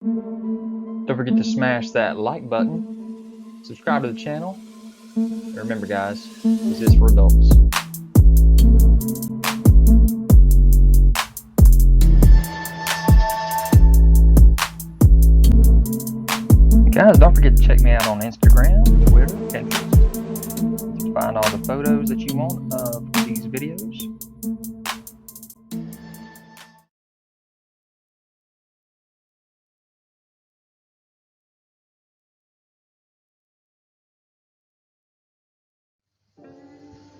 Don't forget to smash that like button, subscribe to the channel, and remember guys, this is for adults. Guys, don't forget to check me out on Instagram, Twitter, Pinterest to find all the photos that you want of these videos.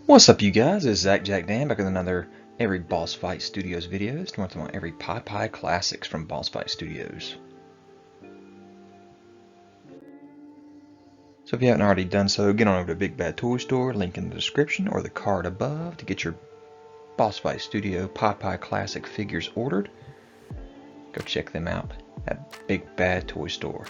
What's up you guys, it's ZacJacDan back with another Every Boss Fight Studios videos. Tomorrow I'm on Every Popeye Classics from Boss Fight Studios. So if you haven't already done so, get on over to Big Bad Toy Store, link in the description or the card above to get your Boss Fight Studio Popeye Classic figures ordered. Go check them out at Big Bad Toy Store.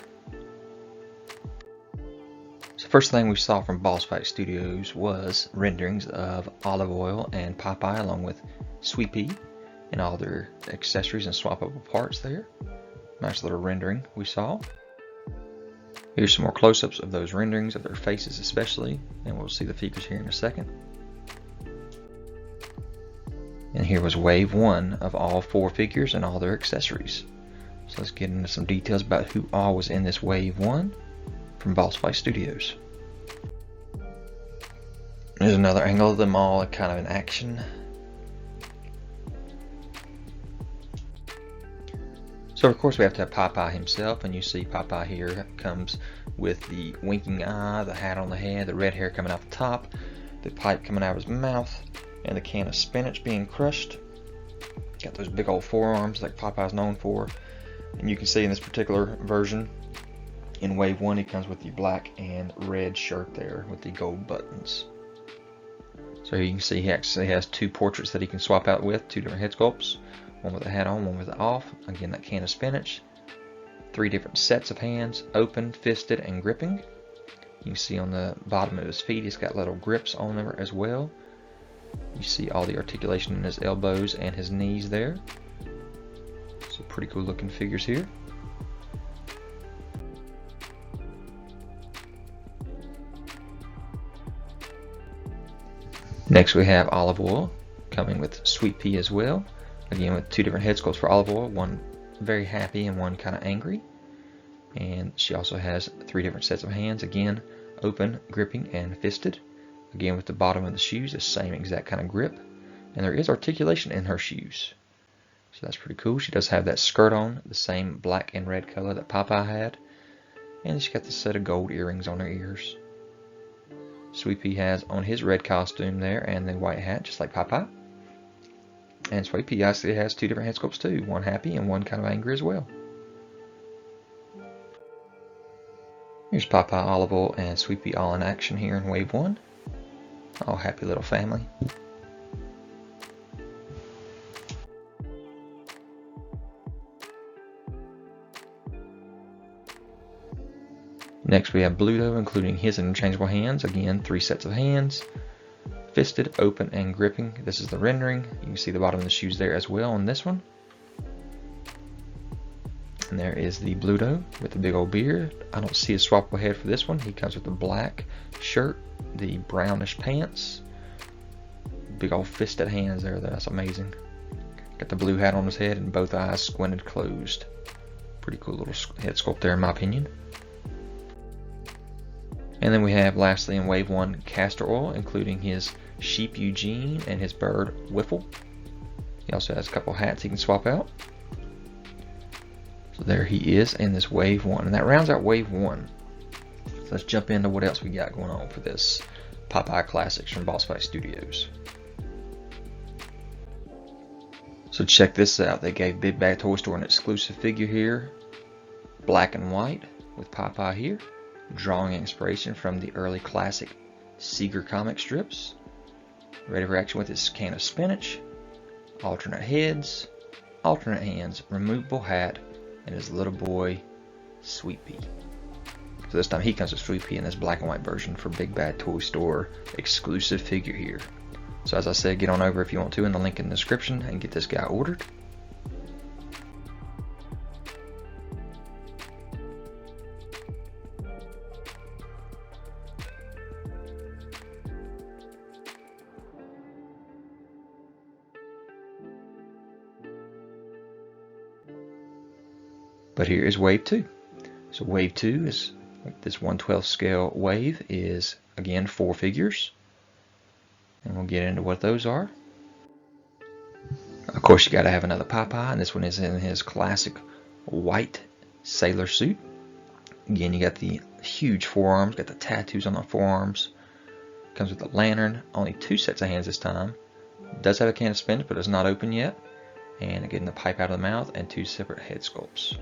So first thing we saw from Boss Fight Studios was renderings of Olive Oil and Popeye along with Sweet Pea and all their accessories and swappable parts there. Nice little rendering we saw. Here's some more close-ups of those renderings of their faces especially, and we'll see the figures here in a second. And here was wave 1 of all 4 figures and all their accessories. So let's get into some details about who all was in this wave 1 from Boss Fight Studios. There's another angle of them all kind of in action. So of course we have to have Popeye himself, and you see Popeye here comes with the winking eye, the hat on the head, the red hair coming out the top, the pipe coming out of his mouth, and the can of spinach being crushed. Got those big old forearms like Popeye's known for. And you can see in this particular version, in wave 1, he comes with the black and red shirt there with the gold buttons. So you can see he actually has 2 portraits that he can swap out with, 2 different head sculpts. One with the hat on, one with it off. Again, that can of spinach. 3 different sets of hands, open, fisted, and gripping. You can see on the bottom of his feet, he's got little grips on there as well. You see all the articulation in his elbows and his knees there. So pretty cool looking figures here. Next we have Olive Oil, coming with Sweet Pea as well. Again with 2 different head sculpts for Olive Oil, one very happy and one kind of angry. And she also has 3 different sets of hands, again open, gripping, and fisted. Again with the bottom of the shoes, the same exact kind of grip. And there is articulation in her shoes. So that's pretty cool. She does have that skirt on, the same black and red color that Popeye had. And she's got the set of gold earrings on her ears. Sweet Pea has on his red costume there and the white hat, just like Popeye. And Sweet Pea actually has 2 different head sculpts too, one happy and one kind of angry as well. Here's Popeye, Olive Oil, and Sweet Pea all in action here in wave 1. All happy little family. Next we have Bluto, including his interchangeable hands. Again, 3 sets of hands, fisted, open, and gripping. This is the rendering. You can see the bottom of the shoes there as well on this one. And there is the Bluto with the big old beard. I don't see a swappable head for this one. He comes with the black shirt, the brownish pants, big old fisted hands there. That's amazing. Got the blue hat on his head and both eyes squinted closed. Pretty cool little head sculpt there in my opinion. And then we have lastly in wave 1 Castor Oil, including his sheep Eugene and his bird Whiffle. He also has a couple hats he can swap out. So there he is in this wave 1, and that rounds out wave 1. So let's jump into what else we got going on for this Popeye Classics from Boss Fight Studios. So check this out. They gave Big Bad Toy Store an exclusive figure here, black and white, with Popeye here, drawing inspiration from the early classic Seeger comic strips. Ready for action with his can of spinach, alternate heads, alternate hands, removable hat, and his little boy Sweet Pea. So this time he comes with Sweet Pea in this black and white version for Big Bad Toy Store exclusive figure here. So as I said, get on over if you want to in the link in the description and get this guy ordered. But here is wave 2. So wave 2 is this 1/12 scale wave is again 4 figures. And we'll get into what those are. Of course, you got to have another Popeye, and this one is in his classic white sailor suit. Again, you got the huge forearms, got the tattoos on the forearms. Comes with a lantern, only 2 sets of hands this time. Does have a can of spinach, but it's not open yet. And again, the pipe out of the mouth and 2 separate head sculpts.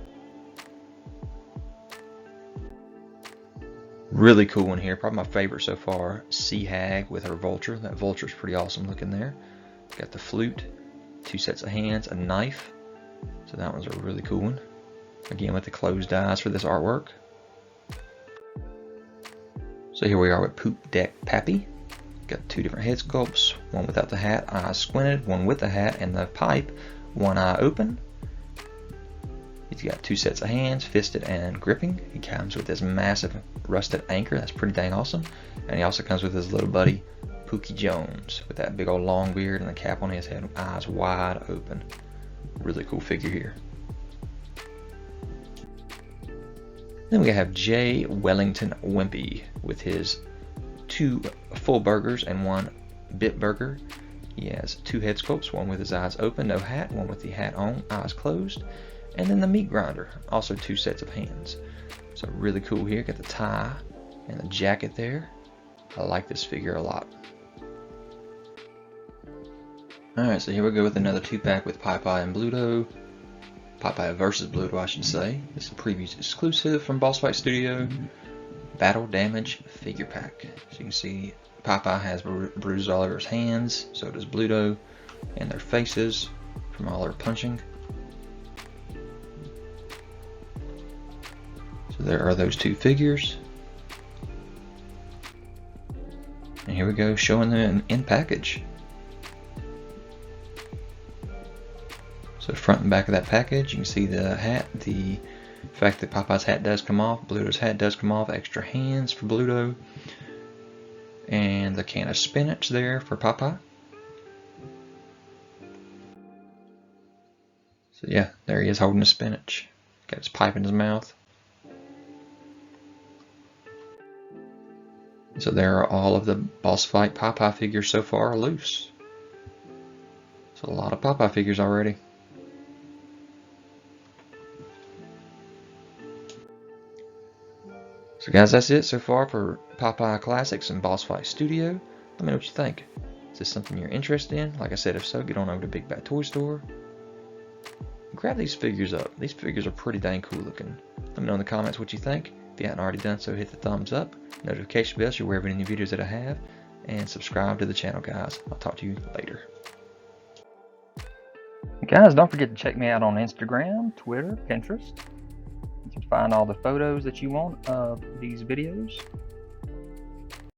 Really cool one here, probably my favorite so far. Sea Hag with her vulture. That vulture is pretty awesome looking there. Got the flute, 2 sets of hands, a knife. So that one's a really cool one. Again, with the closed eyes for this artwork. So here we are with Poop Deck Pappy. Got 2 different head sculpts, one without the hat, eyes squinted, one with the hat and the pipe, one eye open. He's got 2 sets of hands, fisted and gripping. He comes with this massive rusted anchor, that's pretty dang awesome. And he also comes with his little buddy, Pookie Jones, with that big old long beard and the cap on his head, eyes wide open. Really cool figure here. Then we have J. Wellington Wimpy with his 2 full burgers and 1 bit burger. He has 2 head sculpts, one with his eyes open, no hat, one with the hat on, eyes closed. And then the meat grinder, also 2 sets of hands. So really cool here, got the tie and the jacket there. I like this figure a lot. Alright, so here we go with another 2-pack with Popeye and Bluto. Popeye versus Bluto, I should say. This is a preview exclusive from Boss Fight Studio. Battle Damage figure pack. So you can see Popeye has bruises all over his hands, so does Bluto, and their faces from all their punching. So there are those 2 figures. And here we go, showing them in package. So front and back of that package, you can see the hat, the fact that Popeye's hat does come off, Bluto's hat does come off, extra hands for Bluto, and the can of spinach there for Popeye. So yeah, there he is holding the spinach. Got his pipe in his mouth. So there are all of the Boss Fight Popeye figures so far loose. So a lot of Popeye figures already. So guys, that's it so far for Popeye Classics and Boss Fight Studio. Let me know what you think. Is this something you're interested in? Like I said, if so, get on over to Big Bad Toy Store. Grab these figures up. These figures are pretty dang cool looking. Let me know in the comments what you think. If you haven't already done so, hit the thumbs up, notification bell so you're aware of any new videos that I have, and subscribe to the channel, guys. I'll talk to you later. Guys, don't forget to check me out on Instagram, Twitter, Pinterest. You can find all the photos that you want of these videos.